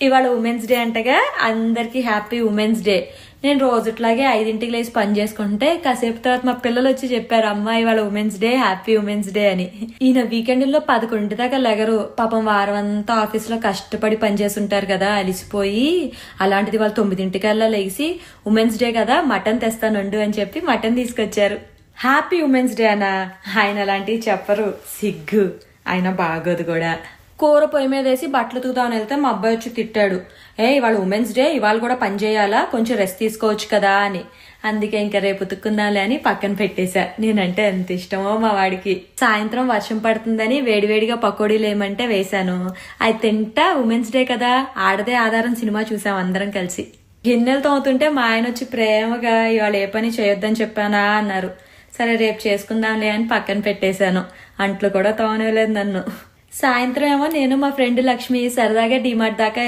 ఇవాళ women's day అంటగా అందరికి హ్యాపీ ఉమెన్స్ డే. నేను రోజుట్లాగే 5ంటికి లేచి పని చేసుకుంటే కాసేపు తర్వాత మా పిల్లలు వచ్చి చెప్పారు, అమ్మా ఇవాళ women's day, happy women's day అని. ఈయన వీకెండ్లో 11 దాకా లెగరు. పాపం వారం అంతా ఆఫీస్ లో కష్టపడి పనిచేస్తుంటారు కదా, అలిసిపోయి. అలాంటిది వాళ్ళు 9ంటికల్లా లేచి ఉమెన్స్ డే కదా మటన్ తెస్తానుండు అని చెప్పి మటన్ తీసుకొచ్చారు. హ్యాపీ ఉమెన్స్ డే అనా? ఆయన అలాంటివి చెప్పరు, సిగ్గు. ఆయన బాగోదు కూడా. కూర పొయ్యి మీద వేసి బట్టలు ఉతుకుతామని వెళ్తే మా అబ్బాయి వచ్చి తిట్టాడు, ఇవాళ ఉమెన్స్ డే, ఇవాళ కూడా పని చేయాలా, కొంచెం రెస్ట్ తీసుకోవచ్చు కదా అని. అందుకే ఇంకా రేపు ఉతుక్కుందాంలే అని పక్కన పెట్టేశా. నేనంటే ఎంత ఇష్టమో మా వాడికి. సాయంత్రం వర్షం పడుతుందని వేడివేడిగా పకోడీలు ఏమంటే వేశాను. అది తింటా ఉమెన్స్ డే కదా, ఆడదే ఆధారం సినిమా చూసాం అందరం కలిసి. గిన్నెలు తోముతుంటే మా ఆయన వచ్చి ప్రేమగా, ఇవాళ ఏ పని చేయొద్దని చెప్పానా అన్నారు. సరే రేపు చేసుకుందాంలే అని పక్కన పెట్టేశాను. అంట్లు కూడా తోమనేలేదు నన్ను. సాయంత్రం ఏమో నేను మా ఫ్రెండ్ లక్ష్మి సరదాగా డిమార్ట్ దాకా